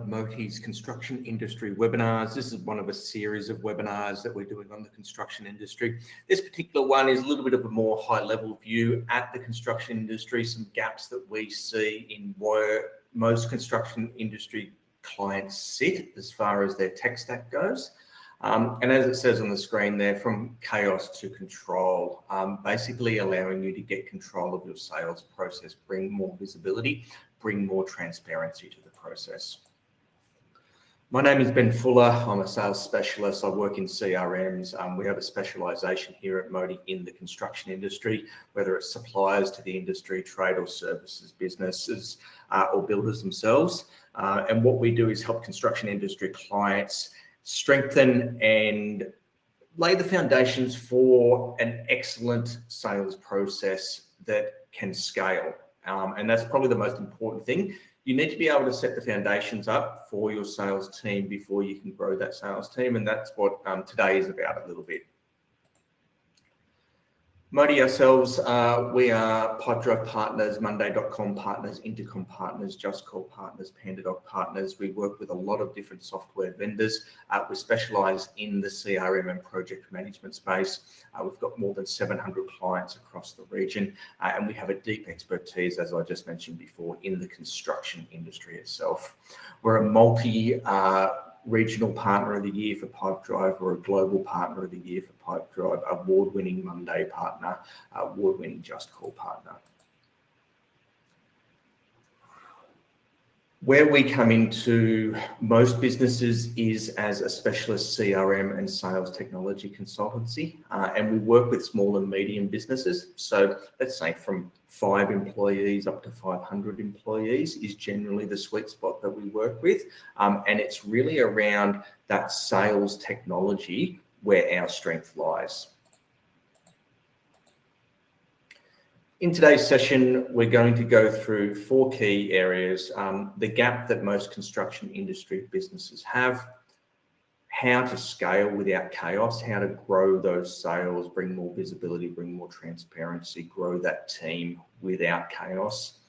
Moti's construction industry webinars. This is one of a series of webinars that we're doing on the construction industry. This particular one is a little bit of a more high-level view at the construction industry, some gaps that we see in where most construction industry clients sit as far as their tech stack goes. And as it says on the screen there, from chaos to control, basically allowing you to get control of your sales process, bring more visibility, bring more transparency to the process. My name is Ben Fuller. I'm a sales specialist. I work in CRMs. We have a specialisation here at Moti in the construction industry, whether it's suppliers to the industry, trade or services, businesses or builders themselves. And what we do is help construction industry clients strengthen and lay the foundations for an excellent sales process that can scale. And that's probably the most important thing. You need to be able to set the foundations up for your sales team before you can grow that sales team. And that's what today is about a little bit. Moti ourselves, we are Pipedrive partners, Monday.com partners, Intercom partners, Just Call partners, PandaDoc partners. We work with a lot of different software vendors. We specialise in the CRM and project management space. We've got more than 700 clients across the region, and we have a deep expertise, as I just mentioned before, in the construction industry itself. We're a multi-regional partner of the year for Pipedrive. We're a global partner of the year for Pipedrive, award-winning Monday partner, award-winning Just Call partner. Where we come into most businesses is as a specialist CRM and sales technology consultancy, and we work with small and medium businesses. So let's say from 5 employees up to 500 employees is generally the sweet spot that we work with, and it's really around that sales technology where our strength lies. In today's session, we're going to go through 4 key areas: the gap that most construction industry businesses have, how to scale without chaos, how to grow those sales, bring more visibility, bring more transparency, grow that team without chaos,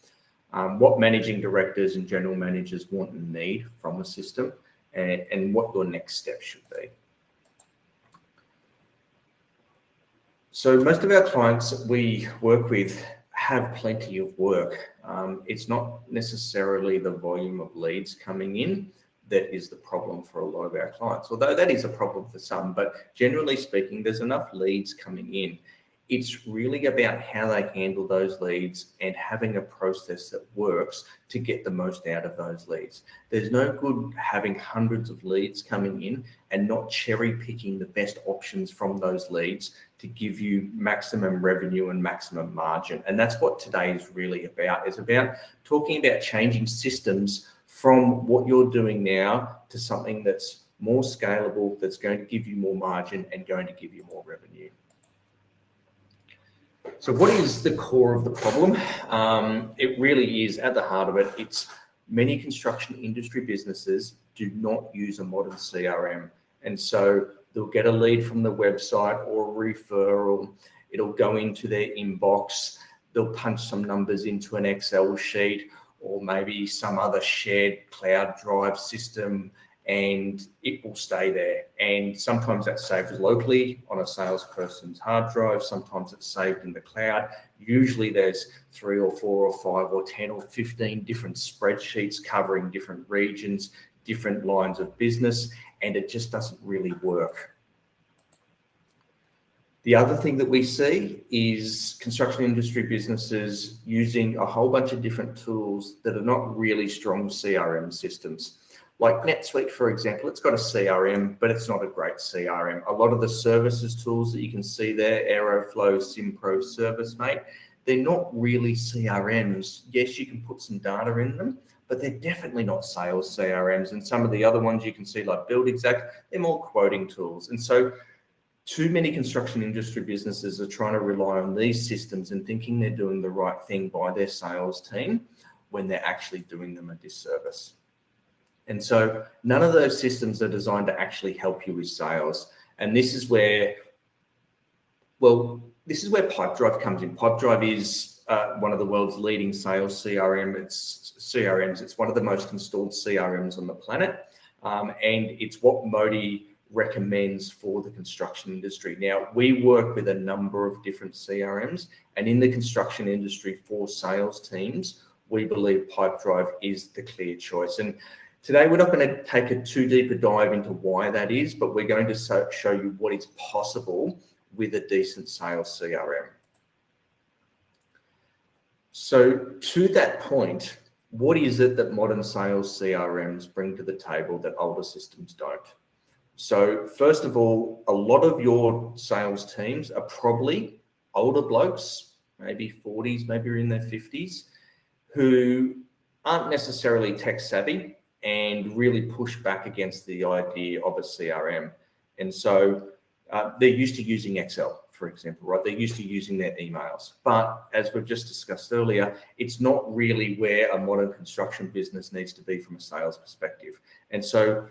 what managing directors and general managers want and need from a system, and what your next step should be. So most of our clients we work with have plenty of work. It's not necessarily the volume of leads coming in that is the problem for a lot of our clients, although that is a problem for some, but generally speaking, there's enough leads coming in. It's really about how they handle those leads and having a process that works to get the most out of those leads. There's no good having hundreds of leads coming in and not cherry picking the best options from those leads to give you maximum revenue and maximum margin. And that's what today is really about. It's about talking about changing systems from what you're doing now to something that's more scalable, that's going to give you more margin and going to give you more revenue. So what is the core of the problem? It really is, at the heart of it, it's many construction industry businesses do not use a modern CRM. And so they'll get a lead from the website or a referral, it'll go into their inbox, they'll punch some numbers into an Excel sheet or maybe some other shared cloud drive system, and it will stay there. And sometimes that's saved locally on a salesperson's hard drive. Sometimes it's saved in the cloud. Usually there's 3 or 4 or 5 or 10 or 15 different spreadsheets covering different regions, different lines of business, and it just doesn't really work. The other thing that we see is construction industry businesses using a whole bunch of different tools that are not really strong CRM systems. Like NetSuite, for example, it's got a CRM, but it's not a great CRM. A lot of the services tools that you can see there, Aeroflow, SimPro, ServiceMate, they're not really CRMs. Yes, you can put some data in them, but they're definitely not sales CRMs. And some of the other ones you can see like BuildExact, they're more quoting tools. And so too many construction industry businesses are trying to rely on these systems and thinking they're doing the right thing by their sales team when they're actually doing them a disservice. And so none of those systems are designed to actually help you with sales. And this is where, well, this is where Pipedrive comes in. Pipedrive is one of the world's leading sales CRMs. It's one of the most installed CRMs on the planet, and it's what Modi recommends for the construction industry. Now, we work with a number of different CRMs, and in the construction industry for sales teams, we believe Pipedrive is the clear choice. And today, we're not going to take a too deep a dive into why that is, but we're going to show you what is possible with a decent sales CRM. So to that point, what is it that modern sales CRMs bring to the table that older systems don't? So first of all, a lot of your sales teams are probably older blokes, maybe 40s, maybe in their 50s, who aren't necessarily tech savvy and really push back against the idea of a CRM. And so they're used to using Excel, for example, right? They're used to using their emails. But as we've just discussed earlier, it's not really where a modern construction business needs to be from a sales perspective. And so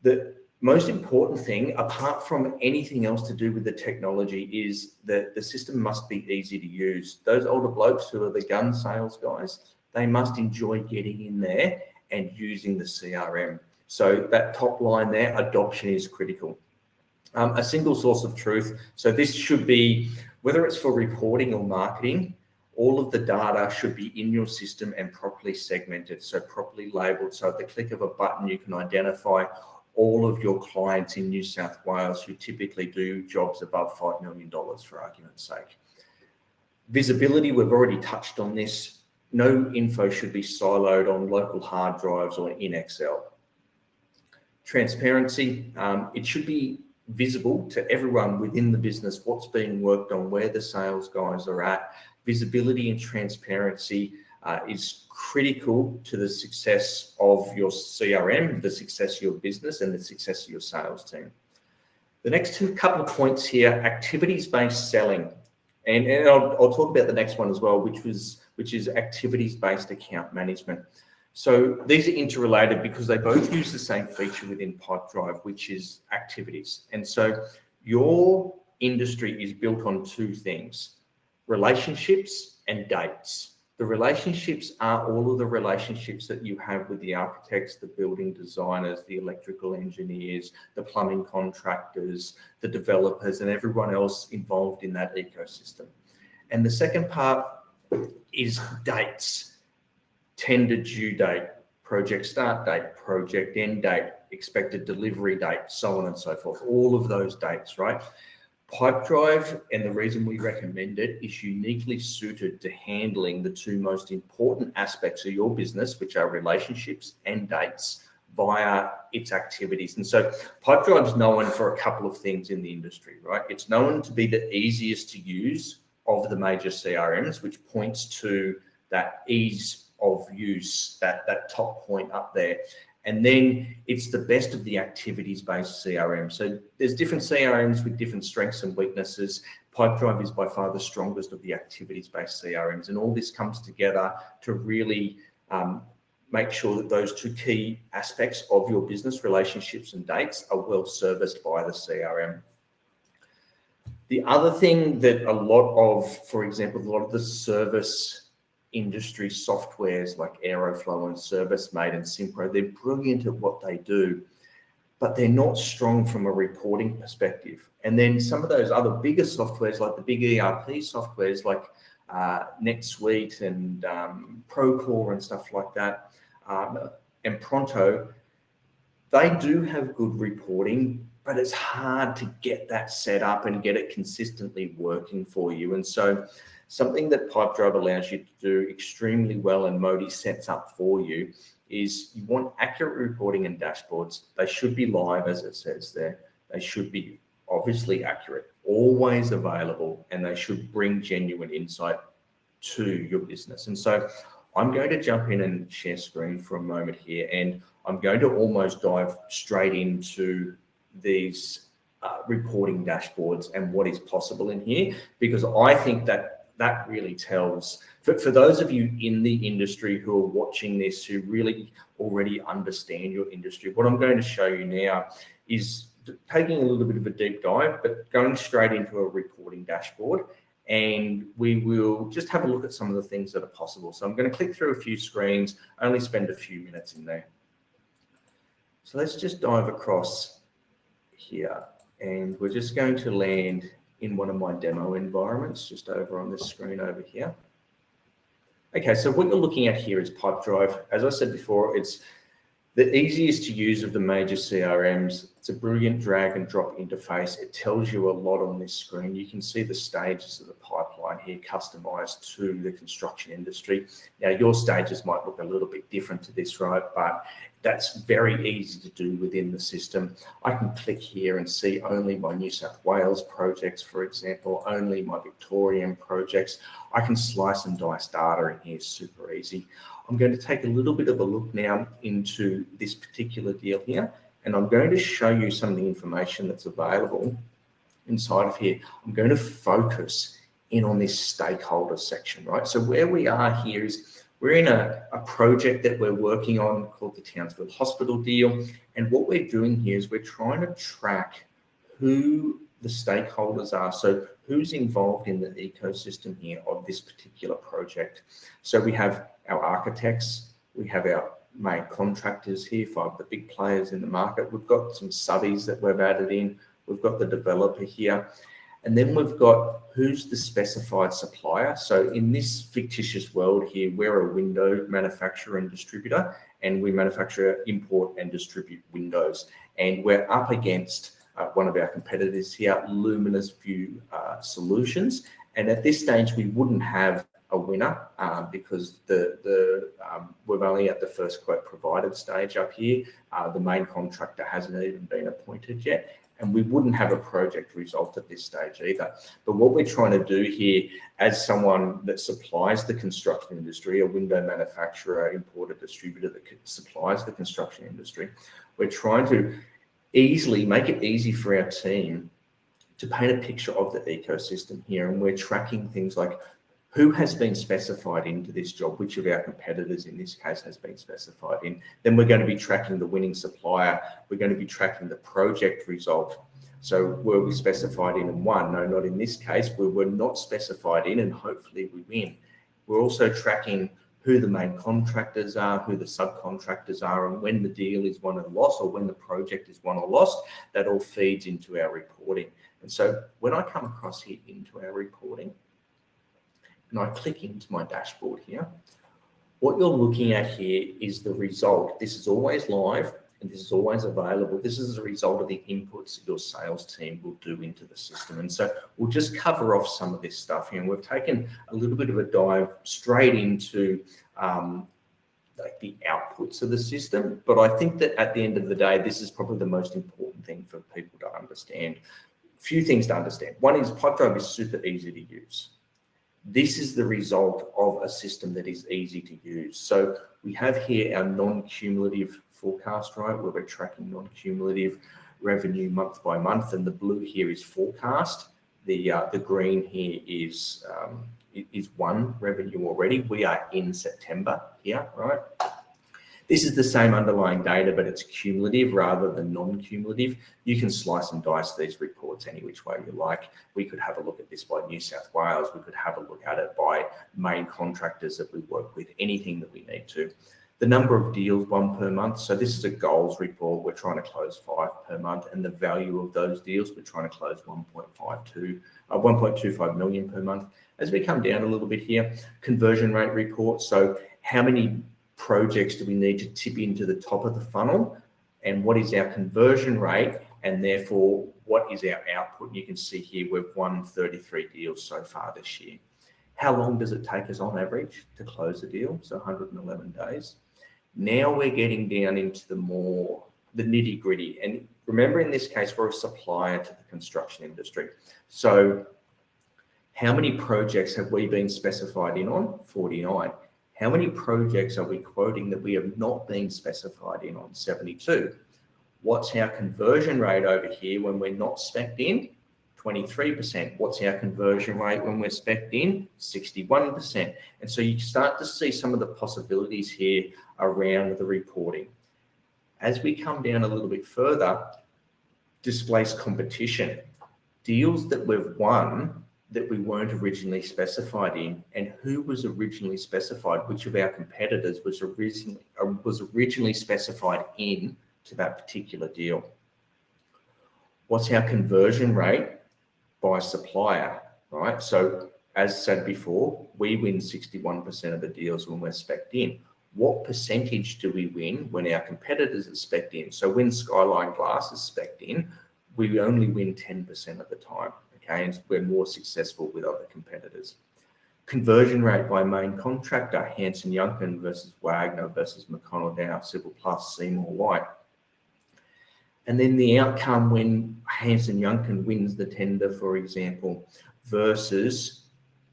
the most important thing, apart from anything else to do with the technology, is that the system must be easy to use. Those older blokes who are the gun sales guys, they must enjoy getting in there and using the CRM. So that top line there, adoption is critical. A single source of truth. So this should be, whether it's for reporting or marketing, all of the data should be in your system and properly segmented, so properly labeled. So at the click of a button, you can identify all of your clients in New South Wales who typically do jobs above $5 million, for argument's sake. Visibility, we've already touched on this. No info should be siloed on local hard drives or in Excel. Transparency, it should be visible to everyone within the business what's being worked on, where the sales guys are at. Visibility and transparency is critical to the success of your CRM, the success of your business, and the success of your sales team. The next couple of points here, activities-based selling. And I'll talk about the next one as well, which is activities-based account management. So these are interrelated because they both use the same feature within Pipedrive, which is activities. And so your industry is built on two things, relationships and dates. The relationships are all of the relationships that you have with the architects, the building designers, the electrical engineers, the plumbing contractors, the developers, and everyone else involved in that ecosystem. And the second part is dates, tender due date, project start date, project end date, expected delivery date, so on and so forth, all of those dates, right? Pipedrive, and the reason we recommend it, is uniquely suited to handling the two most important aspects of your business, which are relationships and dates, via its activities. And so Pipedrive is known for a couple of things in the industry, right? It's known to be the easiest to use of the major CRMs, which points to that ease of use, that top point up there. And then it's the best of the activities-based CRM. So there's different CRMs with different strengths and weaknesses. Pipedrive is by far the strongest of the activities-based CRMs. And all this comes together to really make sure that those two key aspects of your business, relationships and dates, are well serviced by the CRM. The other thing that a lot of the service industry softwares like Aeroflow and ServiceMate and Simpro, they're brilliant at what they do, but they're not strong from a reporting perspective. And then some of those other bigger softwares, like the big ERP softwares like NetSuite and Procore and stuff like that, and Pronto, they do have good reporting, but it's hard to get that set up and get it consistently working for you. And so something that Pipedrive allows you to do extremely well, and Modi sets up for you, is you want accurate reporting and dashboards. They should be live, as it says there. They should be obviously accurate, always available, and they should bring genuine insight to your business. And so I'm going to jump in and share screen for a moment here, and I'm going to almost dive straight into these reporting dashboards and what is possible in here, because I think that really tells, for those of you in the industry who are watching this, who really already understand your industry, what I'm going to show you now is taking a little bit of a deep dive, but going straight into a reporting dashboard and we will just have a look at some of the things that are possible. So I'm going to click through a few screens, only spend a few minutes in there. So let's just dive across here, and we're just going to land in one of my demo environments, just over on this screen over here. Okay, so what you're looking at here is Pipedrive. As I said before, it's the easiest to use of the major CRMs. It's a brilliant drag and drop interface. It tells you a lot on this screen. You can see the stages of the pipeline here customized to the construction industry. Now, your stages might look a little bit different to this, right? But that's very easy to do within the system. I can click here and see only my New South Wales projects, for example, only my Victorian projects. I can slice and dice data in here super easy. I'm going to take a little bit of a look now into this particular deal here, and I'm going to show you some of the information that's available inside of here. I'm going to focus in on this stakeholder section, right? So where we are here is we're in a project that we're working on called the Townsville Hospital deal. And what we're doing here is we're trying to track who the stakeholders are. So who's involved in the ecosystem here of this particular project. So we have our architects, we have our main contractors here, 5 of the big players in the market. We've got some subbies that we've added in. We've got the developer here. And then we've got who's the specified supplier. So in this fictitious world here, we're a window manufacturer and distributor, and we manufacture, import and distribute windows. And we're up against one of our competitors here, Luminous View Solutions. And at this stage, we wouldn't have a winner because we're only at the first quote provided stage up here. The main contractor hasn't even been appointed yet, and we wouldn't have a project result at this stage either. But what we're trying to do here, as someone that supplies the construction industry, a window manufacturer, importer, distributor that supplies the construction industry, we're trying to make it easy for our team to paint a picture of the ecosystem here. And we're tracking things like who has been specified into this job, which of our competitors in this case has been specified in. Then we're going to be tracking the winning supplier. We're going to be tracking the project result. So were we specified in and won? No, not in this case. We were not specified in, and hopefully we win. We're also tracking who the main contractors are, who the subcontractors are, and when the deal is won or lost, or when the project is won or lost. That all feeds into our reporting. And so when I come across here into our reporting, and I click into my dashboard here, what you're looking at here is the result. This is always live and this is always available. This is a result of the inputs your sales team will do into the system. And so we'll just cover off some of this stuff here. And we've taken a little bit of a dive straight into like the outputs of the system. But I think that at the end of the day, this is probably the most important thing for people to understand. Few things to understand. One is Pipedrive is super easy to use. This is the result of a system that is easy to use. So we have here our non-cumulative forecast, right, where we're tracking non-cumulative revenue month by month, and the blue here is forecast. The green here is won revenue already. We are in September here, right? This is the same underlying data, but it's cumulative rather than non-cumulative. You can slice and dice these reports any which way you like. We could have a look at this by New South Wales. We could have a look at it by main contractors that we work with, anything that we need to. The number of deals won per month. So this is a goals report. We're trying to close 5 per month, and the value of those deals, we're trying to close 1.25 million per month. As we come down a little bit here, conversion rate report. So how many projects do we need to tip into the top of the funnel, and what is our conversion rate, and therefore what is our output? And you can see here we've won 33 deals so far this year. How long does it take us on average to close a deal? So 111 days. Now we're getting down into the nitty gritty. And remember, in this case, we're a supplier to the construction industry. So how many projects have we been specified in on? 49. How many projects are we quoting that we have not been specified in on? 72. What's our conversion rate over here when we're not spec'd in? 23%. What's our conversion rate when we're spec'd in? 61%. And so you start to see some of the possibilities here around the reporting. As we come down a little bit further, displaced competition. Deals that we've won that we weren't originally specified in, and who was originally specified, which of our competitors was originally specified in to that particular deal. What's our conversion rate by supplier, right? So as said before, we win 61% of the deals when we're spec'd in. What percentage do we win when our competitors are spec'd in? So when Skyline Glass is spec'd in, we only win 10% of the time, okay? And we're more successful with other competitors. Conversion rate by main contractor, Hanson Yuncken versus Wagner versus McConnell Dow, Civil Plus, Seymour White. And then the outcome when Hanson Yuncken wins the tender, for example, versus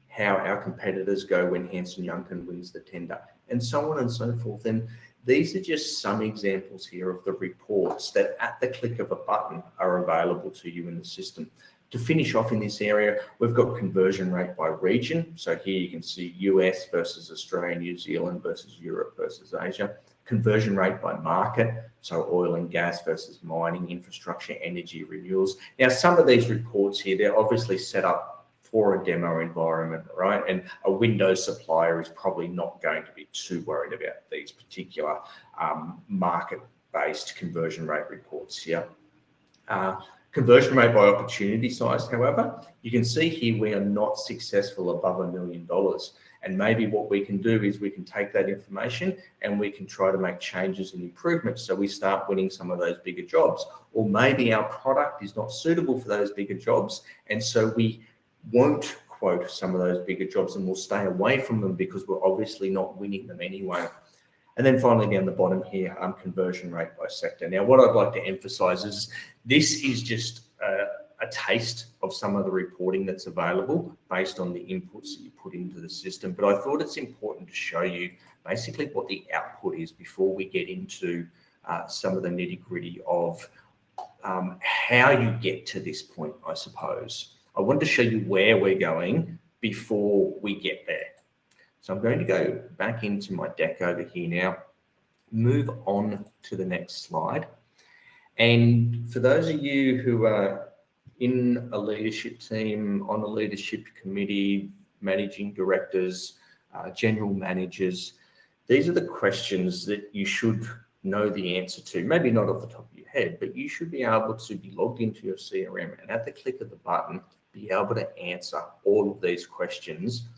how our competitors go when Hanson Yuncken wins the tender, and so on and so forth. And these are just some examples here of the reports that at the click of a button are available to you in the system. To finish off in this area, we've got conversion rate by region. So here you can see US versus Australia, New Zealand versus Europe versus Asia. Conversion rate by market, so oil and gas versus mining, infrastructure, energy, renewals. Now, some of these reports here, they're obviously set up for a demo environment, right? And a Windows supplier is probably not going to be too worried about these particular market-based conversion rate reports here. Conversion rate by opportunity size, however, you can see here we are not successful above $1 million. And maybe what we can do is we can take that information and we can try to make changes and improvements so we start winning some of those bigger jobs. Or maybe our product is not suitable for those bigger jobs, and so we won't quote some of those bigger jobs and we'll stay away from them because we're obviously not winning them anyway. And then finally down the bottom here, conversion rate by sector. Now, what I'd like to emphasize is this is just a taste of some of the reporting that's available based on the inputs that you put into the system. But I thought it's important to show you basically what the output is before we get into some of the nitty-gritty of how you get to this point, I suppose. I wanted to show you where we're going before we get there. So I'm going to go back into my deck over here now, move on to the next slide. And for those of you who are in a leadership team, on a leadership committee, managing directors, general managers, these are the questions that you should know the answer to. Maybe not off the top of your head, but you should be able to be logged into your CRM and at the click of the button, be able to answer all of these questions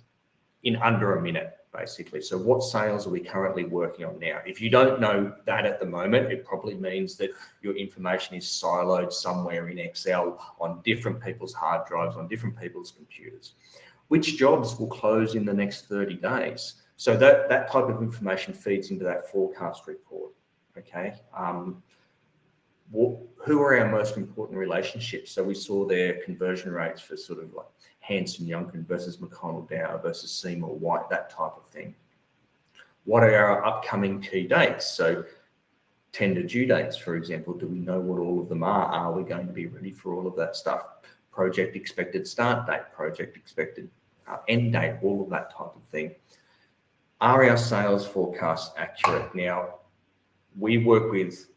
in under a minute, basically. So what sales are we currently working on now? If you don't know that at the moment, it probably means that your information is siloed somewhere in Excel on different people's hard drives, on different people's computers. Which jobs will close in the next 30 days? So that type of information feeds into that forecast report, okay? Who are our most important relationships? So we saw their conversion rates for sort of like Hanson Yuncken versus McConnell Dow versus Seymour White, that type of thing. What are our upcoming key dates? So tender due dates, for example, do we know what all of them are? Are we going to be ready for all of that stuff? Project expected start date, project expected end date, all of that type of thing. Are our sales forecasts accurate? Now, we work with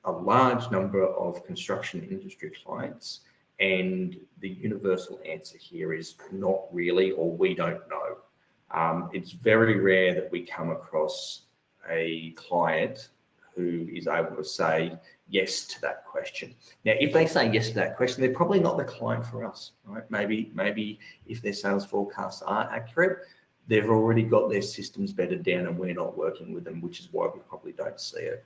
a large number of construction industry clients, and the universal answer here is not really, or we don't know. It's very rare that we come across a client who is able to say yes to that question. Now, if they say yes to that question, they're probably not the client for us, right? Maybe if their sales forecasts are accurate, they've already got their systems bedded down and we're not working with them, which is why we probably don't see it.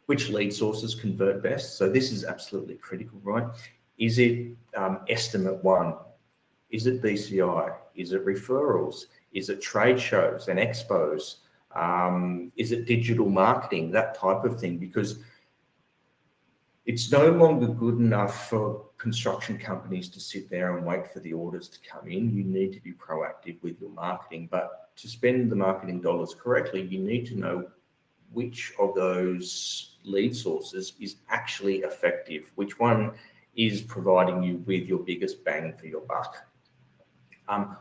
Which lead sources convert best? So this is absolutely critical, right? Is it estimate one? Is it BCI? Is it referrals? Is it trade shows and expos? Is it digital marketing? That type of thing, because it's no longer good enough for construction companies to sit there and wait for the orders to come in. You need to be proactive with your marketing, but to spend the marketing dollars correctly, you need to know which of those lead sources is actually effective, which one is providing you with your biggest bang for your buck.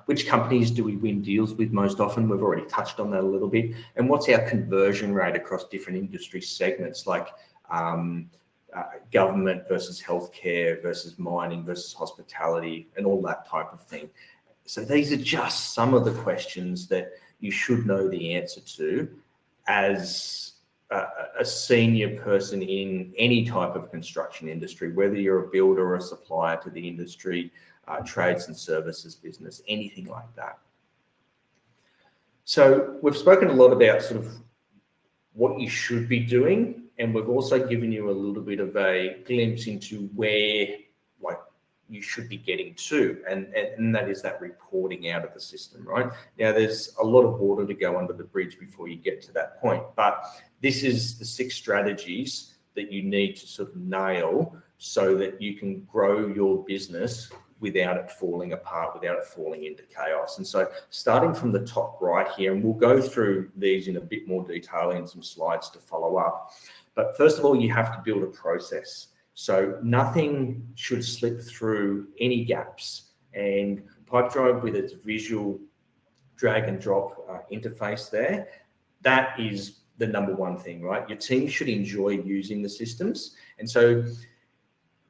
Which companies do we win deals with most often? We've already touched on that a little bit. And what's our conversion rate across different industry segments like government versus healthcare versus mining versus hospitality and all that type of thing. So these are just some of the questions that you should know the answer to as a senior person in any type of construction industry, whether you're a builder or a supplier to the industry, trades and services business, anything like that. So we've spoken a lot about sort of what you should be doing, and we've also given you a little bit of a glimpse into where you should be getting to, and that is that reporting out of the system, right? Now, there's a lot of water to go under the bridge before you get to that point, but this is the 6 strategies that you need to sort of nail so that you can grow your business without it falling apart, without it falling into chaos. And so starting from the top right here, and we'll go through these in a bit more detail in some slides to follow up. But first of all, you have to build a process. So nothing should slip through any gaps. And Pipedrive, with its visual drag and drop interface there, that is the number one thing, right? Your team should enjoy using the systems. And so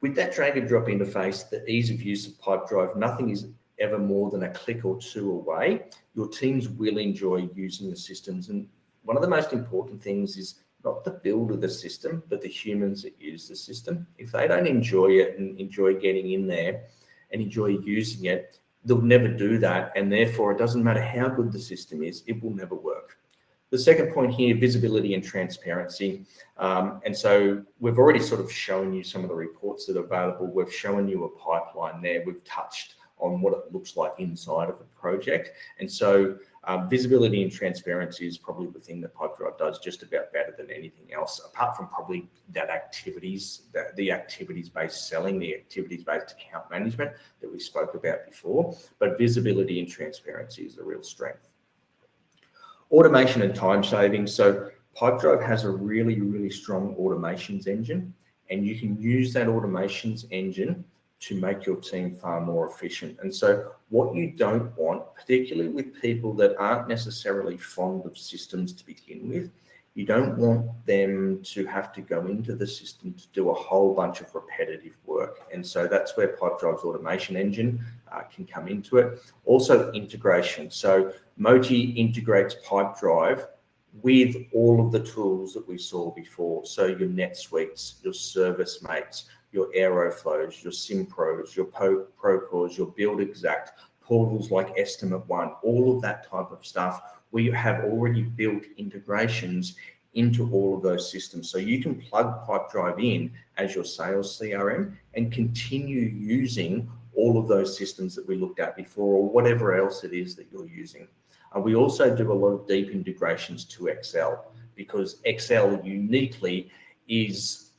with that drag and drop interface, the ease of use of Pipedrive, nothing is ever more than a click or 2 away. Your teams will enjoy using the systems. And one of the most important things is not the build of the system, but the humans that use the system. If they don't enjoy it and enjoy getting in there and enjoy using it, they'll never do that. And therefore, it doesn't matter how good the system is, it will never work. The second point here, visibility and transparency. And so we've already sort of shown you some of the reports that are available. We've shown you a pipeline there. We've touched on what it looks like inside of a project. And so visibility and transparency is probably the thing that Pipedrive does just about better than anything else, apart from probably the activities-based selling, the activities-based account management that we spoke about before. But visibility and transparency is a real strength. Automation and time saving. So Pipedrive has a really, really strong automations engine, and you can use that automations engine to make your team far more efficient. And so what you don't want, particularly with people that aren't necessarily fond of systems to begin with, you don't want them to have to go into the system to do a whole bunch of repetitive work. And so that's where Pipedrive's automation engine can come into it. Also integration. So Moji integrates Pipedrive with all of the tools that we saw before. So your NetSuites, your ServiceMates, your Aeroflows, your SimPros, your Procores, your BuildExact, portals like Estimate One, all of that type of stuff. We have already built integrations into all of those systems. So you can plug Pipedrive in as your sales CRM and continue using all of those systems that we looked at before, or whatever else it is that you're using. We also do a lot of deep integrations to Excel, because Excel uniquely is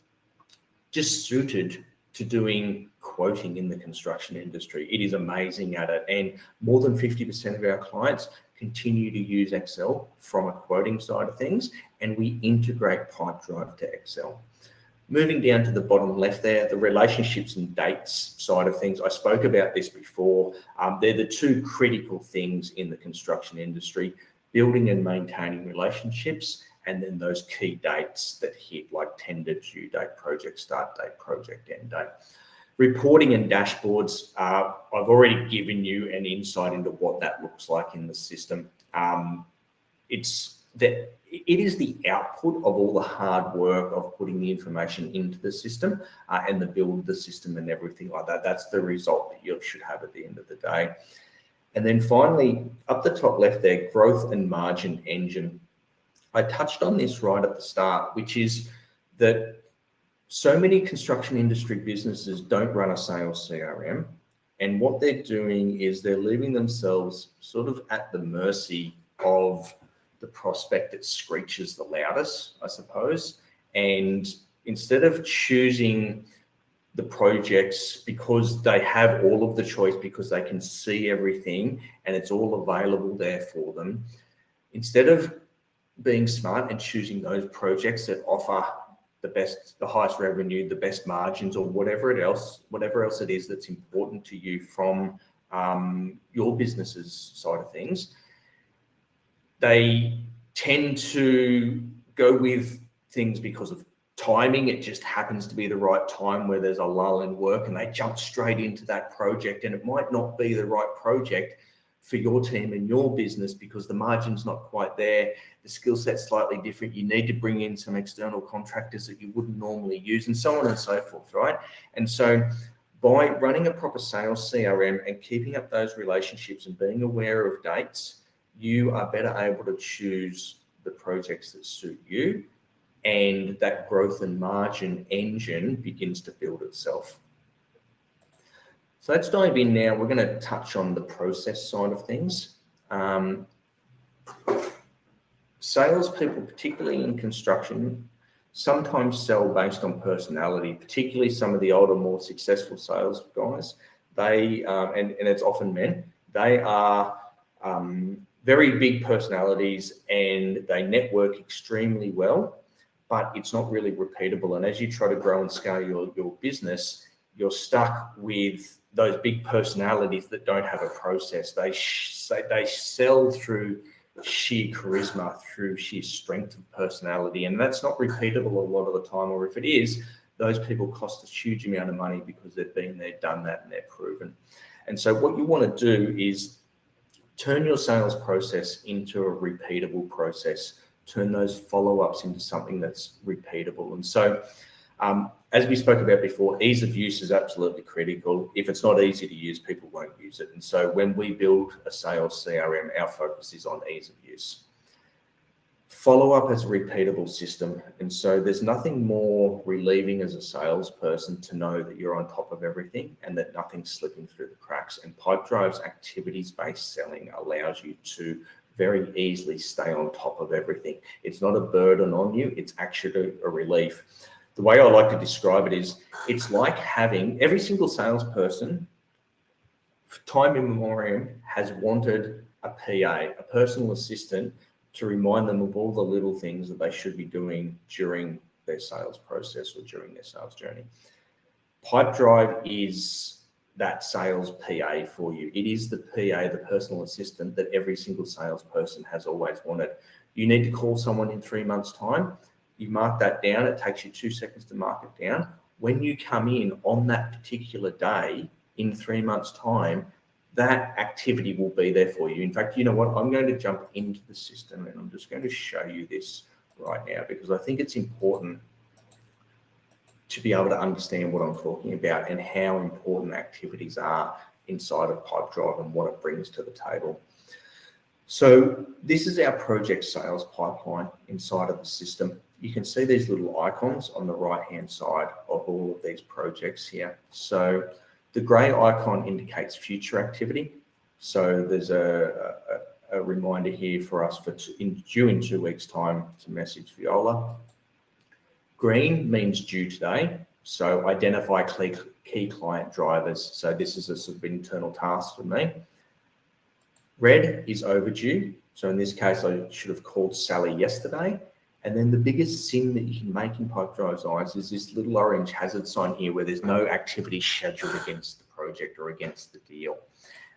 just suited to doing quoting in the construction industry. It is amazing at it, and more than 50% of our clients continue to use Excel from a quoting side of things, and we integrate Pipedrive to Excel. Moving down to the bottom left there, the relationships and dates side of things. I spoke about this before. They're the 2 critical things in the construction industry: building and maintaining relationships, and then those key dates that hit, like tender due date, project start date, project end date. Reporting and dashboards, I've already given you an insight into what that looks like in the system. It is the output of all the hard work of putting the information into the system and the build of the system and everything like that. That's the result that you should have at the end of the day. And then finally, up the top left there, growth and margin engine. I touched on this right at the start, which is that so many construction industry businesses don't run a sales CRM. And what they're doing is they're leaving themselves sort of at the mercy of the prospect that screeches the loudest, I suppose. And instead of choosing the projects because they have all of the choice, because they can see everything and it's all available there for them, instead of being smart and choosing those projects that offer the highest revenue, the best margins, or whatever else it is that's important to you from your business's side of things, they tend to go with things because of timing, it just happens to be the right time where there's a lull in work and they jump straight into that project, and it might not be the right project for your team and your business because the margin's not quite there, the skill set's slightly different, you need to bring in some external contractors that you wouldn't normally use, and so on and so forth, right? And so by running a proper sales CRM and keeping up those relationships and being aware of dates, you are better able to choose the projects that suit you, and that growth and margin engine begins to build itself. So let's dive in now. We're going to touch on the process side of things. Salespeople, particularly in construction, sometimes sell based on personality, particularly some of the older, more successful sales guys. They, and it's often men, they are very big personalities and they network extremely well, but it's not really repeatable. And as you try to grow and scale your business, you're stuck with those big personalities that don't have a process. They sell through sheer charisma, through sheer strength of personality, and that's not repeatable a lot of the time, or if it is, those people cost a huge amount of money because they've been there, done that, and they're proven. And so what you want to do is turn your sales process into a repeatable process, turn those follow-ups into something that's repeatable. And so as we spoke about before, ease of use is absolutely critical. If it's not easy to use, people won't use it. And so when we build a sales CRM, our focus is on ease of use. Follow-up is a repeatable system. And so there's nothing more relieving as a salesperson to know that you're on top of everything and that nothing's slipping through the cracks. And Pipedrive's activities-based selling allows you to very easily stay on top of everything. It's not a burden on you, it's actually a relief. The way I like to describe it is, it's like having every single salesperson, time immemorial, has wanted a PA, a personal assistant, to remind them of all the little things that they should be doing during their sales process or during their sales journey. Pipedrive is that sales PA for you. It is the PA, the personal assistant that every single salesperson has always wanted. You need to call someone in 3 months' time. You mark that down. It takes you 2 seconds to mark it down. When you come in on that particular day in 3 months' time, that activity will be there for you. In fact, you know what? I'm going to jump into the system and I'm just going to show you this right now because I think it's important to be able to understand what I'm talking about and how important activities are inside of Pipedrive and what it brings to the table. So this is our project sales pipeline inside of the system. You can see these little icons on the right-hand side of all of these projects here. So the gray icon indicates future activity. So there's a reminder here for us due in 2 weeks' time to message Viola. Green means due today. So identify key client drivers. So this is a sort of internal task for me. Red is overdue. So in this case, I should have called Sally yesterday. And then the biggest sin that you can make in Pipedrive's eyes is this little orange hazard sign here where there's no activity scheduled against the project or against the deal.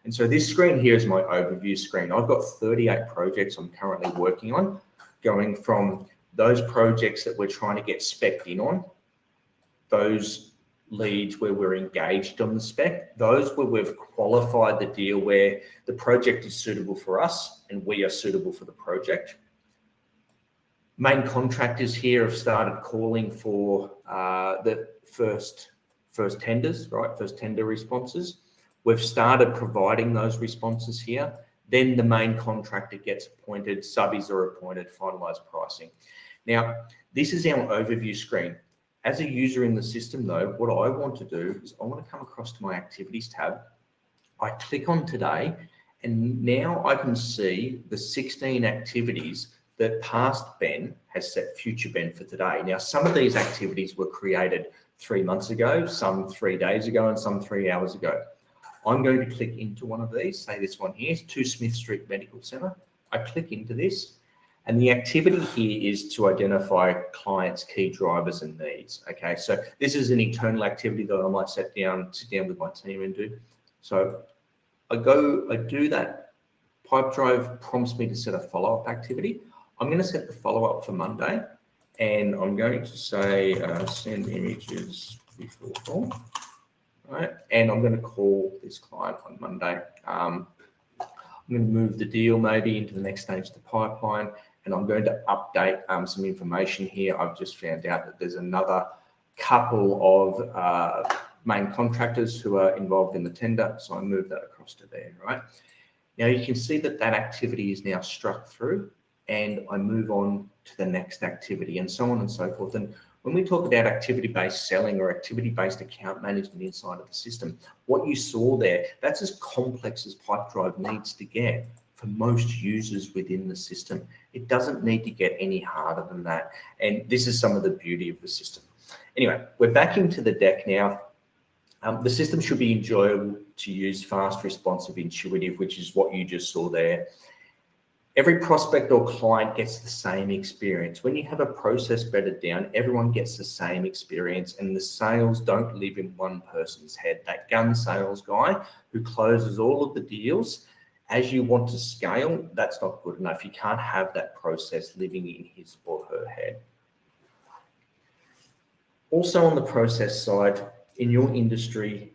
And so this screen here is my overview screen. I've got 38 projects I'm currently working on, going from those projects that we're trying to get spec'd in on, those leads where we're engaged on the spec, those where we've qualified the deal where the project is suitable for us and we are suitable for the project. Main contractors here have started calling for the first tenders, right? First tender responses. We've started providing those responses here. Then the main contractor gets appointed, subbies are appointed, finalised pricing. Now, this is our overview screen. As a user in the system though, what I want to do is I want to come across to my activities tab. I click on today and now I can see the 16 activities that past Ben has set future Ben for today. Now, some of these activities were created 3 months ago, some 3 days ago, and some 3 hours ago. I'm going to click into one of these, say this one here, 2 Smith Street Medical Centre. I click into this, and the activity here is to identify clients' key drivers and needs. Okay, so this is an internal activity that I might sit down with my team and do. So I do that. Pipedrive prompts me to set a follow-up activity. I'm going to set the follow-up for Monday. and I'm going to say send images before call, right? And I'm going to call this client on Monday. I'm going to move the deal maybe into the next stage of the pipeline, and I'm going to update some information here. I've just found out that there's another couple of main contractors who are involved in the tender, so I move that across to there, right? Now you can see that that activity is now struck through, and I move on to the next activity, and so on and so forth. And when we talk about activity-based selling or activity-based account management inside of the system, what you saw there, that's as complex as Pipedrive needs to get for most users within the system. It doesn't need to get any harder than that. And this is some of the beauty of the system. Anyway, we're back into the deck now. The system should be enjoyable to use, fast, responsive, intuitive, which is what you just saw there. Every prospect or client gets the same experience. When you have a process bedded down, everyone gets the same experience, and the sales don't live in one person's head. That gun sales guy who closes all of the deals, as you want to scale, that's not good enough. You can't have that process living in his or her head. Also on the process side, in your industry,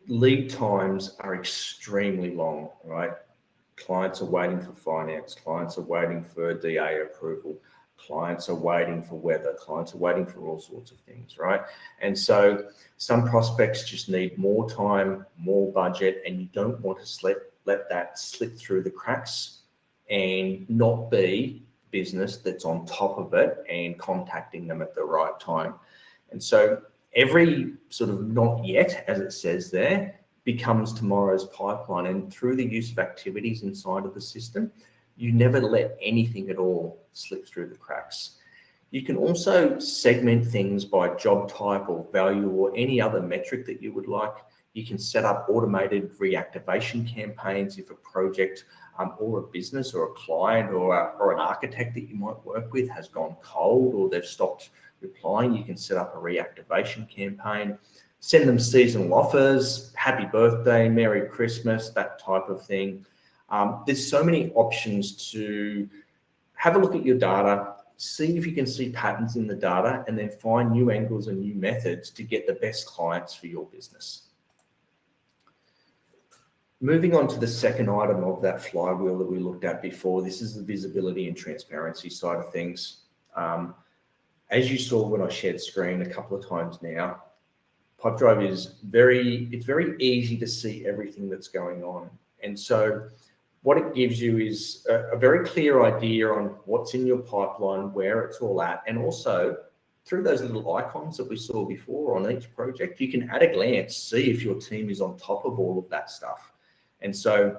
lead times are extremely long, right? Clients are waiting for finance, clients are waiting for DA approval, clients are waiting for weather, clients are waiting for all sorts of things, right? And so some prospects just need more time, more budget, and you don't want to let that slip through the cracks and not be business that's on top of it and contacting them at the right time. And so every sort of not yet, as it says there, becomes tomorrow's pipeline. And through the use of activities inside of the system, you never let anything at all slip through the cracks. You can also segment things by job type or value or any other metric that you would like. You can set up automated reactivation campaigns if a project or a business or a client or an architect that you might work with has gone cold or they've stopped replying. You can set up a reactivation campaign, send them seasonal offers, happy birthday, Merry Christmas, that type of thing. There's so many options to have a look at your data, see if you can see patterns in the data, and then find new angles and new methods to get the best clients for your business. Moving on to the second item of that flywheel that we looked at before, this is the visibility and transparency side of things. As you saw when I shared screen a couple of times now, Pipedrive is very easy to see everything that's going on. And so what it gives you is a very clear idea on what's in your pipeline, where it's all at, and also through those little icons that we saw before on each project, you can at a glance see if your team is on top of all of that stuff. And so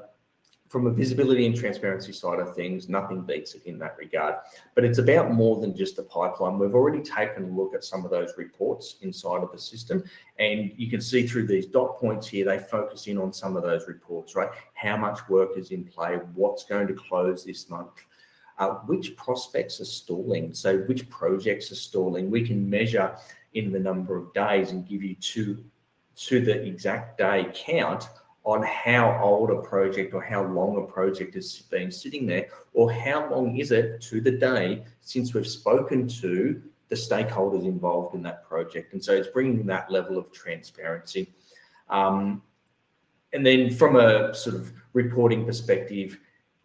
from a visibility and transparency side of things, nothing beats it in that regard. But it's about more than just the pipeline. We've already taken a look at some of those reports inside of the system, and you can see through these dot points here, they focus in on some of those reports, right? How much work is in play, what's going to close this month, which prospects are stalling, so which projects are stalling. We can measure in the number of days and give you to the exact day count on how old a project or how long a project has been sitting there, or how long is it to the day since we've spoken to the stakeholders involved in that project. And so it's bringing that level of transparency. And then from a sort of reporting perspective,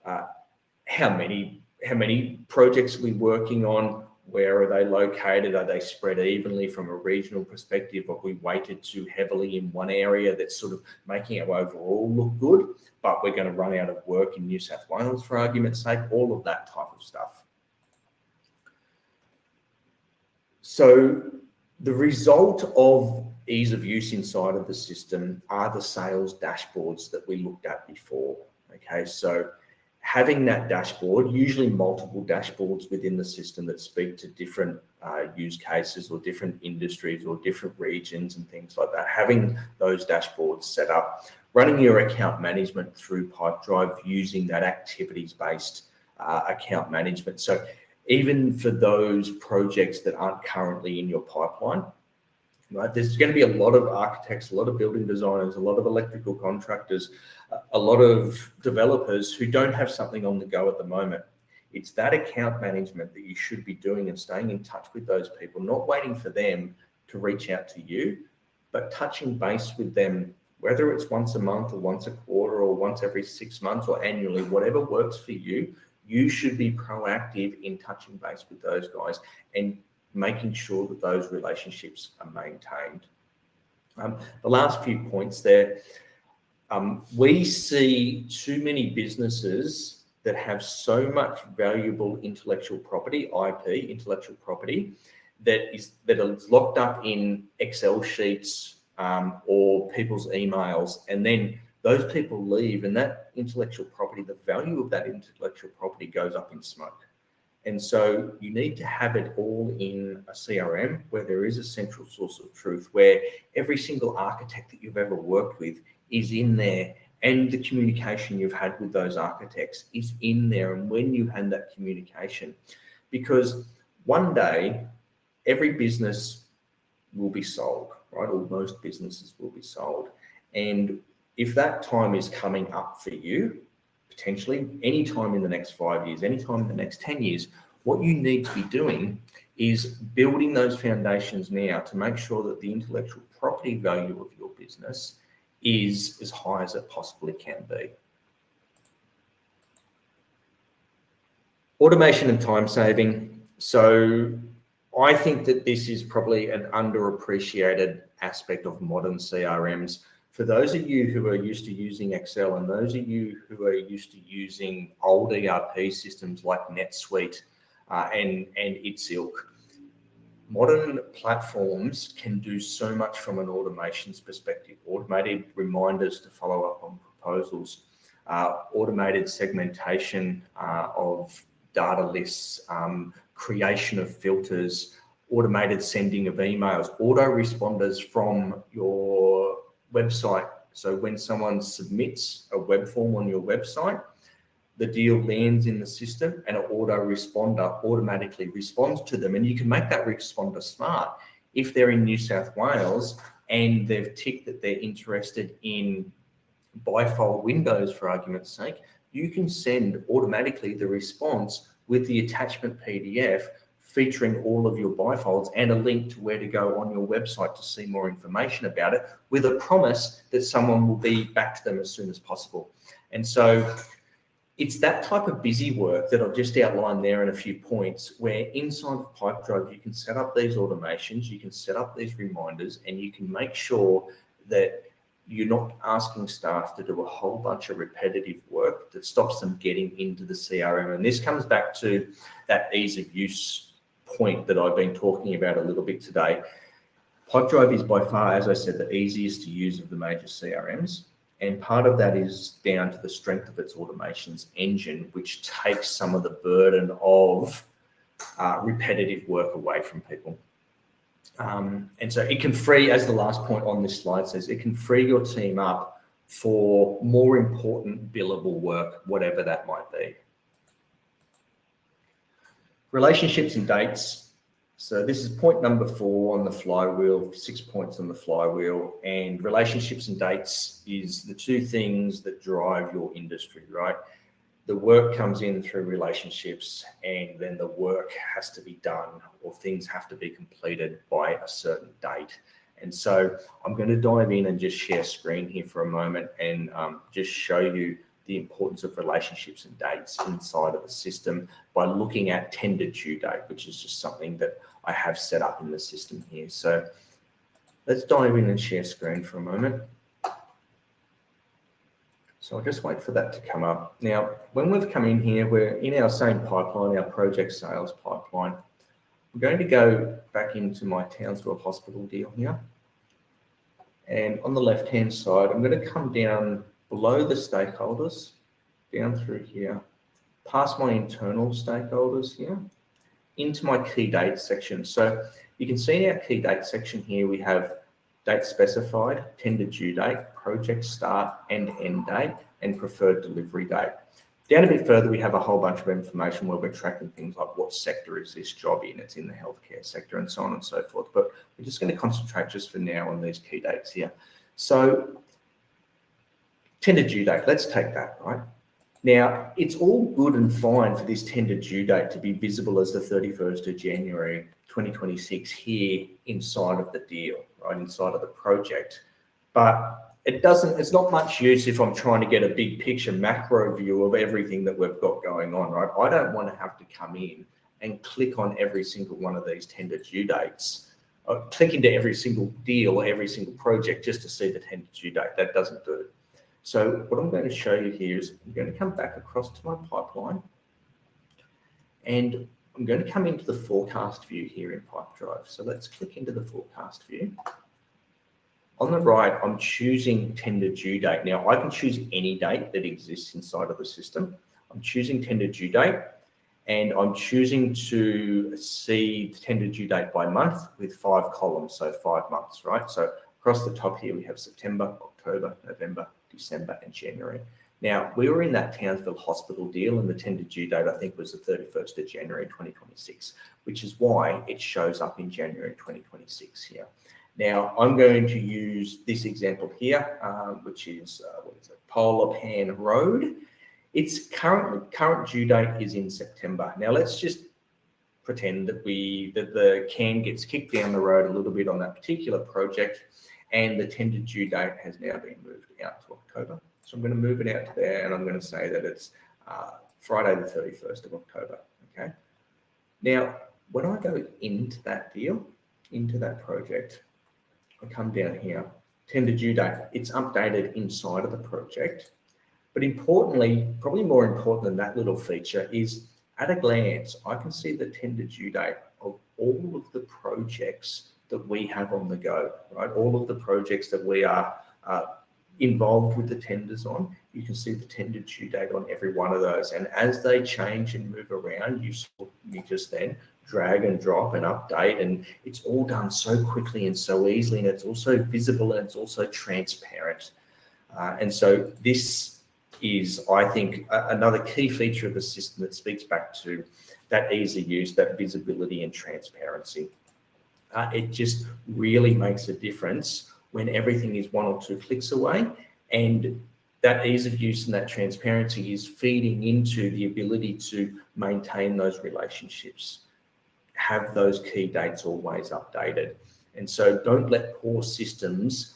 how many projects are we working on? Where are they located? Are they spread evenly from a regional perspective? Are we weighted too heavily in one area that's sort of making our overall look good, but we're going to run out of work in New South Wales for argument's sake? All of that type of stuff. So the result of ease of use inside of the system are the sales dashboards that we looked at before. Okay, so having that dashboard, usually multiple dashboards within the system that speak to different use cases or different industries or different regions and things like that, having those dashboards set up, running your account management through Pipedrive using that activities-based account management. So even for those projects that aren't currently in your pipeline, right, there's going to be a lot of architects, a lot of building designers, a lot of electrical contractors, a lot of developers who don't have something on the go at the moment. It's that account management that you should be doing and staying in touch with those people, not waiting for them to reach out to you, but touching base with them, whether it's once a month or once a quarter or once every 6 months or annually, whatever works for you. You should be proactive in touching base with those guys and making sure that those relationships are maintained. The last few points there, we see too many businesses that have so much valuable intellectual property, IP, intellectual property, that is locked up in Excel sheets or people's emails, and then those people leave, and that intellectual property, the value of that intellectual property goes up in smoke. And so you need to have it all in a CRM where there is a central source of truth, where every single architect that you've ever worked with is in there, and the communication you've had with those architects is in there, and when you had that communication. Because one day, every business will be sold, right? Or most businesses will be sold. And if that time is coming up for you, potentially any time in the next 5 years, any time in the next 10 years, what you need to be doing is building those foundations now to make sure that the intellectual property value of your business is as high as it possibly can be. Automation and time saving. So I think that this is probably an underappreciated aspect of modern CRMs. For those of you who are used to using Excel and those of you who are used to using old ERP systems like NetSuite and its ilk, modern platforms can do so much from an automations perspective. Automated reminders to follow up on proposals, automated segmentation of data lists, creation of filters, automated sending of emails, autoresponders from your website. So when someone submits a web form on your website, the deal lands in the system and an autoresponder automatically responds to them. And you can make that responder smart. If they're in New South Wales and they've ticked that they're interested in bifold windows, for argument's sake, you can send automatically the response with the attachment PDF featuring all of your bifolds and a link to where to go on your website to see more information about it, with a promise that someone will be back to them as soon as possible. And so it's that type of busy work that I've just outlined there in a few points, where inside of Pipedrive, you can set up these automations, you can set up these reminders, and you can make sure that you're not asking staff to do a whole bunch of repetitive work that stops them getting into the CRM. And this comes back to that ease of use point that I've been talking about a little bit today. Pipedrive is by far, as I said, the easiest to use of the major CRMs. And part of that is down to the strength of its automations engine, which takes some of the burden of repetitive work away from people. And so it can free, as the last point on this slide says, it can free your team up for more important billable work, whatever that might be. Relationships and dates. So this is point number 4 on the flywheel, 6 points on the flywheel, and relationships and dates is the two things that drive your industry, right? The work comes in through relationships, and then the work has to be done, or things have to be completed by a certain date. And so I'm going to dive in and just share screen here for a moment and just show you the importance of relationships and dates inside of the system by looking at tender due date, which is just something that I have set up in the system here. So let's dive in and share screen for a moment. So I'll just wait for that to come up. Now, when we've come in here, we're in our same pipeline, our project sales pipeline. I'm going to go back into my Townsville Hospital deal here. And on the left-hand side, I'm going to come down below the stakeholders, down through here, past my internal stakeholders here, into my key dates section. So you can see in our key date section here, we have date specified, tender due date, project start and end date, and preferred delivery date. Down a bit further, we have a whole bunch of information where we're tracking things like what sector is this job in, it's in the healthcare sector, and so on and so forth. But we're just going to concentrate just for now on these key dates here. So tender due date, let's take that, right? Now, it's all good and fine for this tender due date to be visible as the 31st of January 2026 here inside of the deal, right, inside of the project. But it's not much use if I'm trying to get a big picture macro view of everything that we've got going on, right? I don't want to have to come in and click on every single one of these tender due dates, or click into every single deal or every single project just to see the tender due date. That doesn't do it. So what I'm going to show you here is I'm going to come back across to my pipeline, and I'm going to come into the forecast view here in Pipedrive. So let's click into the forecast view. On the right, I'm choosing tender due date. Now, I can choose any date that exists inside of the system. I'm choosing tender due date, and I'm choosing to see the tender due date by month with 5 columns, so 5 months, right? So across the top here, we have September, October, November, December, and January. Now, we were in that Townsville Hospital deal, and the tender due date, I think, was the 31st of January 2026, which is why it shows up in January 2026 here. Now, I'm going to use this example here, which is, Polar Pan Road. Its current due date is in September. Now, let's just pretend that the can gets kicked down the road a little bit on that particular project, and the tender due date has now been moved out to October. So I'm going to move it out to there, and I'm going to say that it's Friday the 31st of October, okay? Now, when I go into that deal, into that project, I come down here, tender due date, it's updated inside of the project. But importantly, probably more important than that little feature is, at a glance, I can see the tender due date of all of the projects that we have on the go, right? All of the projects that we are involved with the tenders on, you can see the tender due date on every one of those. And as they change and move around, you just then drag and drop and update, and it's all done so quickly and so easily, and it's also visible and it's also transparent. And so this is, I think, another key feature of the system that speaks back to that ease of use, that visibility and transparency. It just really makes a difference when everything is 1 or 2 clicks away, and that ease of use and that transparency is feeding into the ability to maintain those relationships, have those key dates always updated. And so don't let poor systems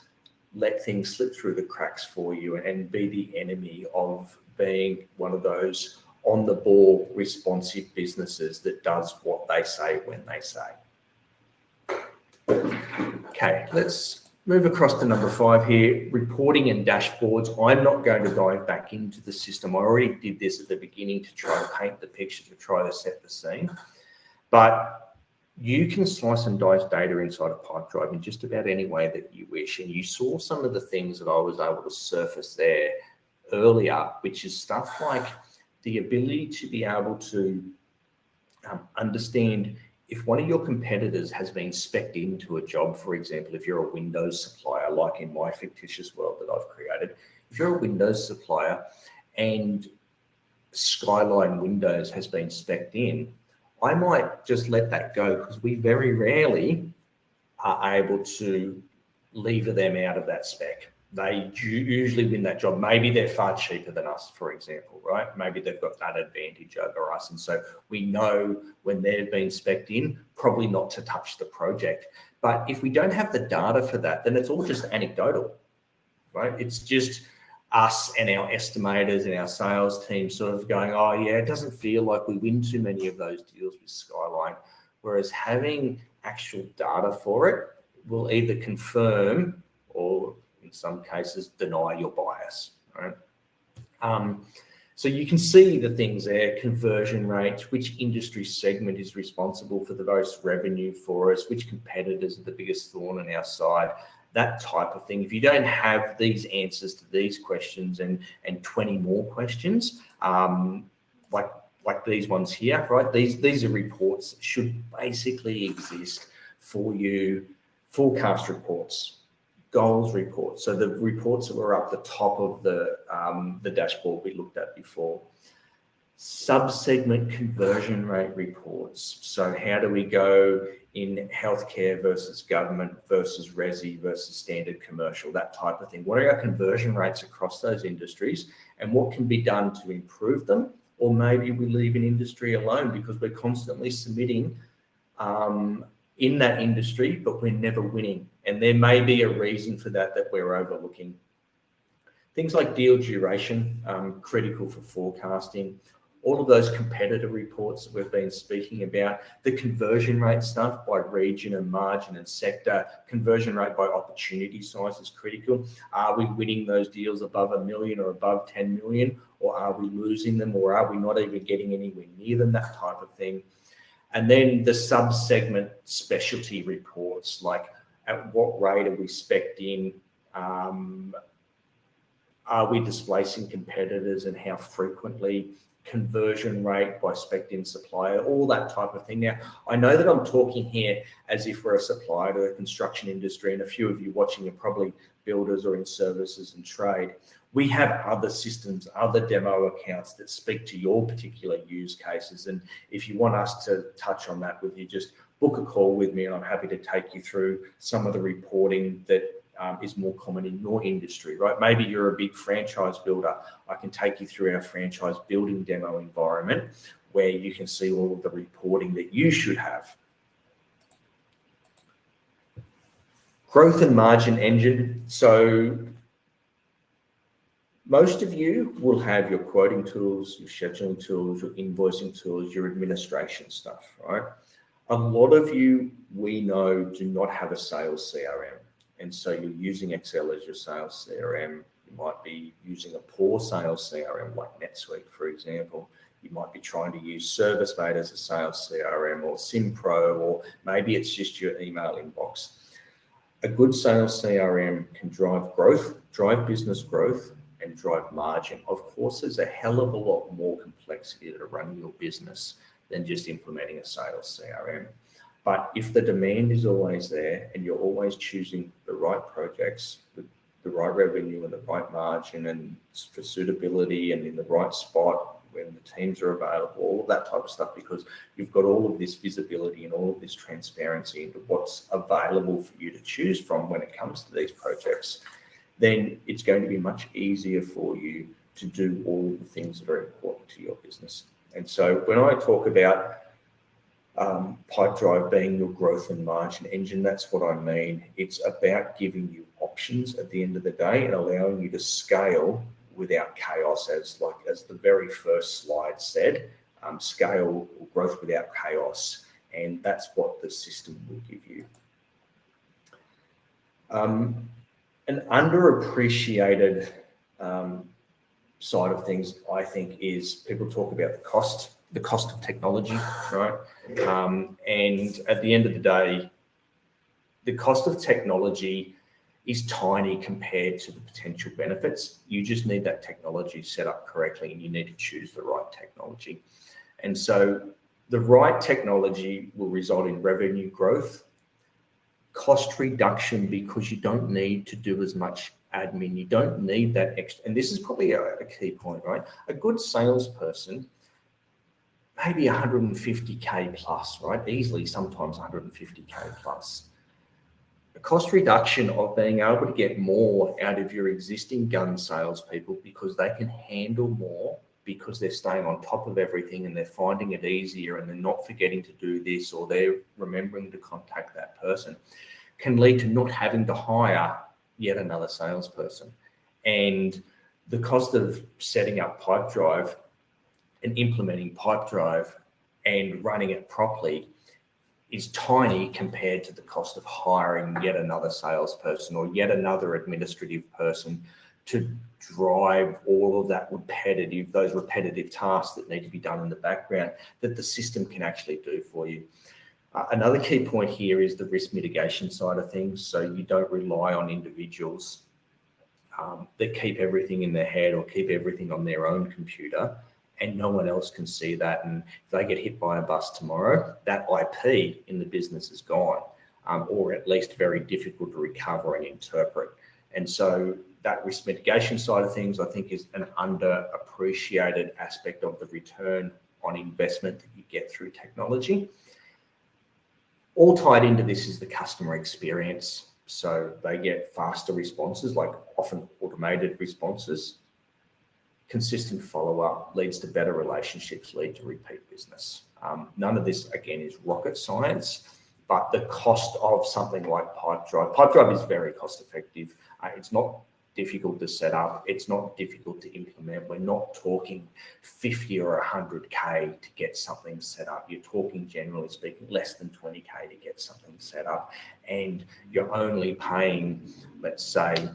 let things slip through the cracks for you and be the enemy of being one of those on the ball, responsive businesses that does what they say when they say. Okay, let's move across to number 5 here, reporting and dashboards. I'm not going to dive back into the system. I already did this at the beginning to try and paint the picture, to try to set the scene. But you can slice and dice data inside of Pipedrive in just about any way that you wish. And you saw some of the things that I was able to surface there earlier, which is stuff like the ability to be able to understand if one of your competitors has been spec'd into a job. For example, if you're a Windows supplier, like in my fictitious world that I've created, if you're a Windows supplier and Skyline Windows has been spec'd in, I might just let that go, because we very rarely are able to lever them out of that spec. They usually win that job. Maybe they're far cheaper than us, for example, right? Maybe they've got that advantage over us. And so we know when they've been spec'd in, probably not to touch the project. But if we don't have the data for that, then it's all just anecdotal, right? It's just us and our estimators and our sales team sort of going, oh yeah, it doesn't feel like we win too many of those deals with Skyline. Whereas having actual data for it will either confirm or in some cases deny your bias, right? So you can see the things there: conversion rate, which industry segment is responsible for the most revenue for us, which competitors are the biggest thorn on our side, that type of thing. If you don't have these answers to these questions and 20 more questions, like these ones here, right? These are reports that should basically exist for you. Forecast reports, goals reports. So the reports that were up the top of the dashboard we looked at before. Sub-segment conversion rate reports. So how do we go in healthcare versus government versus resi versus standard commercial, that type of thing? What are our conversion rates across those industries, and what can be done to improve them? Or maybe we leave an industry alone because we're constantly submitting in that industry, but we're never winning. And there may be a reason for that we're overlooking. Things like deal duration, critical for forecasting. All of those competitor reports that we've been speaking about, the conversion rate stuff by region and margin and sector, conversion rate by opportunity size is critical. Are we winning those deals above $1 million or above 10 million, or are we losing them, or are we not even getting anywhere near them, that type of thing. And then the sub-segment specialty reports, like at what rate are we spec'd in, are we displacing competitors and how frequently, conversion rate by spec'd in supplier, all that type of thing. Now, I know that I'm talking here as if we're a supplier to the construction industry, and a few of you watching are probably builders or in services and trade. We have other systems, other demo accounts that speak to your particular use cases. And if you want us to touch on that with you, just book a call with me and I'm happy to take you through some of the reporting that is more common in your industry, right? Maybe you're a big franchise builder. I can take you through our franchise building demo environment where you can see all of the reporting that you should have. Growth and margin engine. So most of you will have your quoting tools, your scheduling tools, your invoicing tools, your administration stuff, right? A lot of you, we know, do not have a sales CRM. And so you're using Excel as your sales CRM. You might be using a poor sales CRM like NetSuite, for example. You might be trying to use ServiceMate as a sales CRM or SimPro, or maybe it's just your email inbox. A good sales CRM can drive growth, drive business growth, and drive margin. Of course, there's a hell of a lot more complexity to running your business than just implementing a sales CRM. But if the demand is always there and you're always choosing the right projects with the right revenue and the right margin and for suitability and in the right spot when the teams are available, all of that type of stuff, because you've got all of this visibility and all of this transparency into what's available for you to choose from when it comes to these projects, then it's going to be much easier for you to do all of the things that are important to your business. And so when I talk about Pipedrive being your growth and margin engine, that's what I mean. It's about giving you options at the end of the day and allowing you to scale without chaos, as the very first slide said, scale or growth without chaos. And that's what the system will give you. An underappreciated side of things, I think, is people talk about the cost of technology, right? And at the end of the day, the cost of technology is tiny compared to the potential benefits. You just need that technology set up correctly, and you need to choose the right technology. And so the right technology will result in revenue growth, cost reduction, because you don't need to do as much admin. You don't need that extra. And this is probably a key point, right? A good salesperson, maybe 150K plus, right? Easily, sometimes 150K plus. A cost reduction of being able to get more out of your existing gun salespeople because they can handle more, because they're staying on top of everything and they're finding it easier and they're not forgetting to do this, or they're remembering to contact that person, can lead to not having to hire yet another salesperson. And the cost of setting up Pipedrive and implementing Pipedrive and running it properly is tiny compared to the cost of hiring yet another salesperson or yet another administrative person to drive all of those repetitive tasks that need to be done in the background that the system can actually do for you. Another key point here is the risk mitigation side of things. So you don't rely on individuals that keep everything in their head or keep everything on their own computer, and no one else can see that. And if they get hit by a bus tomorrow, that IP in the business is gone, or at least very difficult to recover and interpret. And so that risk mitigation side of things, I think, is an underappreciated aspect of the return on investment that you get through technology. All tied into this is the customer experience. So they get faster responses, like often automated responses. Consistent follow-up leads to better relationships, lead to repeat business. None of this, again, is rocket science, but the cost of something like Pipedrive is very cost effective. It's not difficult to set up. It's not difficult to implement. We're not talking 50 or 100K to get something set up. You're talking, generally speaking, less than 20K to get something set up. And you're only paying, let's say,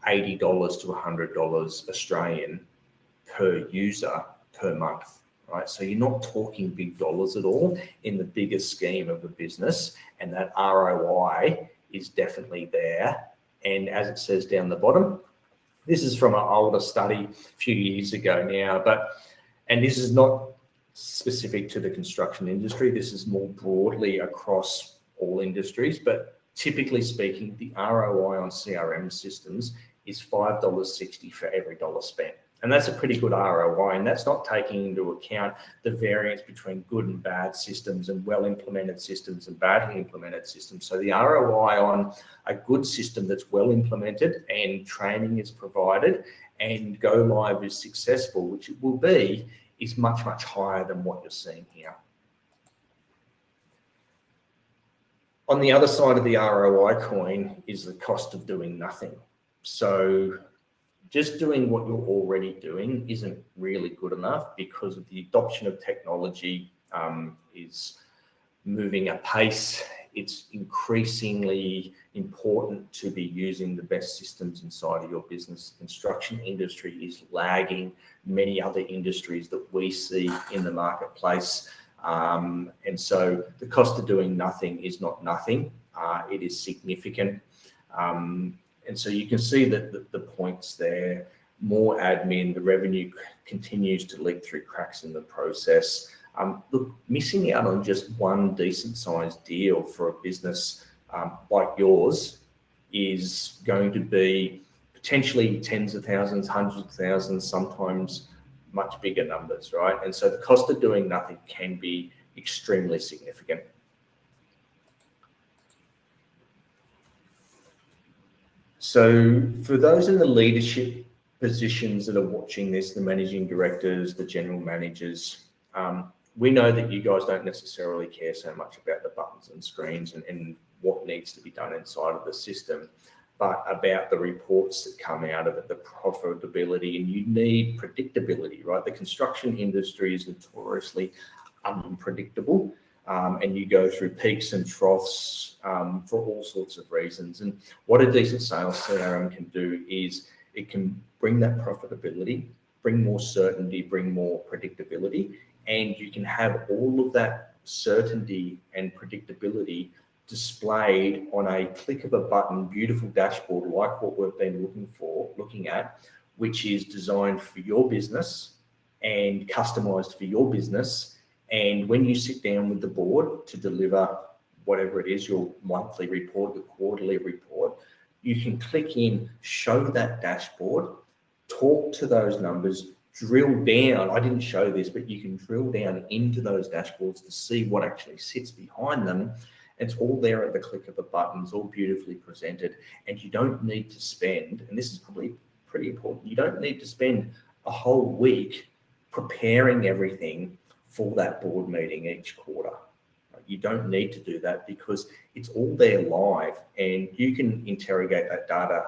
$80 to $100 Australian per user per month, right? So you're not talking big dollars at all in the bigger scheme of a business. And that ROI is definitely there. And as it says down the bottom, this is from an older study a few years ago now, and this is not specific to the construction industry. This is more broadly across all industries, but typically speaking, the ROI on CRM systems is $5.60 for every dollar spent. And that's a pretty good ROI, and that's not taking into account the variance between good and bad systems and well-implemented systems and badly implemented systems. So the ROI on a good system that's well implemented and training is provided and go live is successful, which it will be, is much, much higher than what you're seeing here. On the other side of the ROI coin is the cost of doing nothing. So just doing what you're already doing isn't really good enough, because of the adoption of technology is moving at pace. It's increasingly important to be using the best systems inside of your business. The construction industry is lagging many other industries that we see in the marketplace. And so the cost of doing nothing is not nothing. It is significant. And so you can see that the points there, more admin, the revenue continues to leak through cracks in the process. Look, missing out on just one decent sized deal for a business like yours is going to be potentially tens of thousands, hundreds of thousands, sometimes much bigger numbers, right? And so the cost of doing nothing can be extremely significant. So for those in the leadership positions that are watching this, the managing directors, the general managers, we know that you guys don't necessarily care so much about the buttons and screens and what needs to be done inside of the system, but about the reports that come out of it, the profitability, and you need predictability, right? The construction industry is notoriously unpredictable. And you go through peaks and troughs for all sorts of reasons. And what a decent sales CRM can do is it can bring that profitability, bring more certainty, bring more predictability, and you can have all of that certainty and predictability displayed on a click of a button, beautiful dashboard like what we've been looking at, which is designed for your business and customized for your business. And when you sit down with the board to deliver whatever it is, your monthly report, your quarterly report, you can click in, show that dashboard, talk to those numbers, drill down. I didn't show this, but you can drill down into those dashboards to see what actually sits behind them. It's all there at the click of a button. It's all beautifully presented. And you don't need to spend, and this is probably pretty important, you don't need to spend a whole week preparing everything for that board meeting each quarter. You don't need to do that because it's all there live, and you can interrogate that data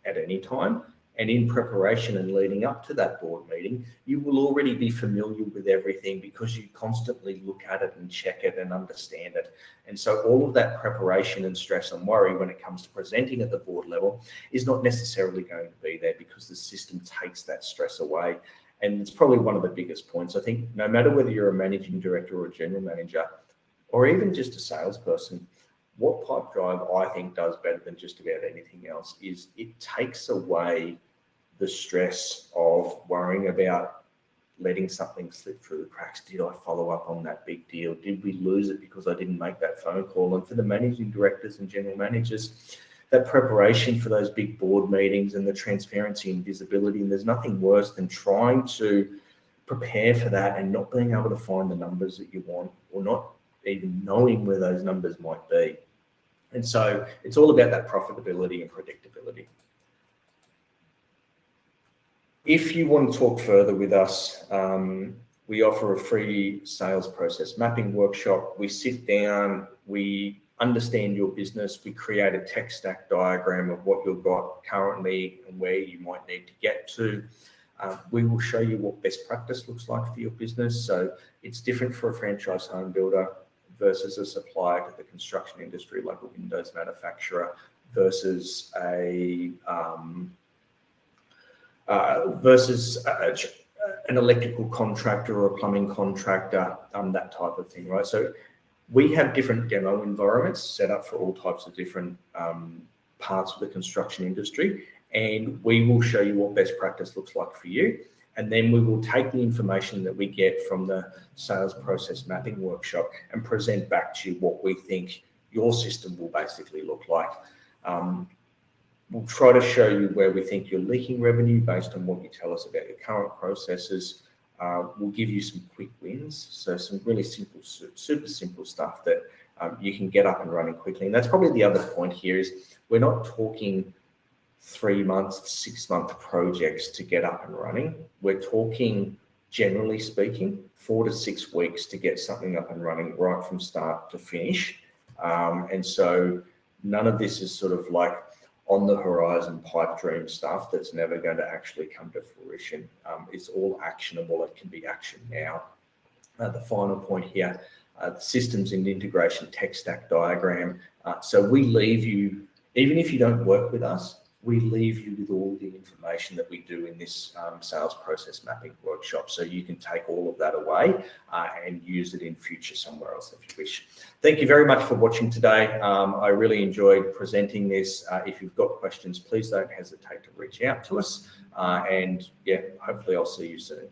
at any time. And in preparation and leading up to that board meeting, you will already be familiar with everything because you constantly look at it and check it and understand it. And so all of that preparation and stress and worry when it comes to presenting at the board level is not necessarily going to be there, because the system takes that stress away. And it's probably one of the biggest points. I think no matter whether you're a managing director or a general manager, or even just a salesperson, what Pipedrive, I think, does better than just about anything else is it takes away the stress of worrying about letting something slip through the cracks. Did I follow up on that big deal? Did we lose it because I didn't make that phone call? And for the managing directors and general managers, that preparation for those big board meetings and the transparency and visibility. And there's nothing worse than trying to prepare for that and not being able to find the numbers that you want, or not even knowing where those numbers might be. And so it's all about that profitability and predictability. If you want to talk further with us, we offer a free sales process mapping workshop. We sit down, we understand your business, we create a tech stack diagram of what you've got currently and where you might need to get to. We will show you what best practice looks like for your business. So it's different for a franchise home builder versus a supplier to the construction industry, like a windows manufacturer, versus an electrical contractor or a plumbing contractor, that type of thing, right? So we have different demo environments set up for all types of different parts of the construction industry, and we will show you what best practice looks like for you. And then we will take the information that we get from the sales process mapping workshop and present back to you what we think your system will basically look like. We'll try to show you where we think you're leaking revenue based on what you tell us about your current processes. We'll give you some quick wins, so some really simple, super simple stuff that you can get up and running quickly. And that's probably the other point here is we're not talking 3 months, 6 month projects to get up and running. We're talking, generally speaking, 4 to 6 weeks to get something up and running right from start to finish. And so none of this is sort of like on the horizon pipe dream stuff that's never going to actually come to fruition. It's all actionable. It can be actioned now. The final point here, the systems and integration tech stack diagram. So we leave you, even if you don't work with us, we leave you with all the information that we do in this sales process mapping workshop. So you can take all of that away and use it in future somewhere else if you wish. Thank you very much for watching today. I really enjoyed presenting this. If you've got questions, please don't hesitate to reach out to us. And yeah, hopefully I'll see you soon.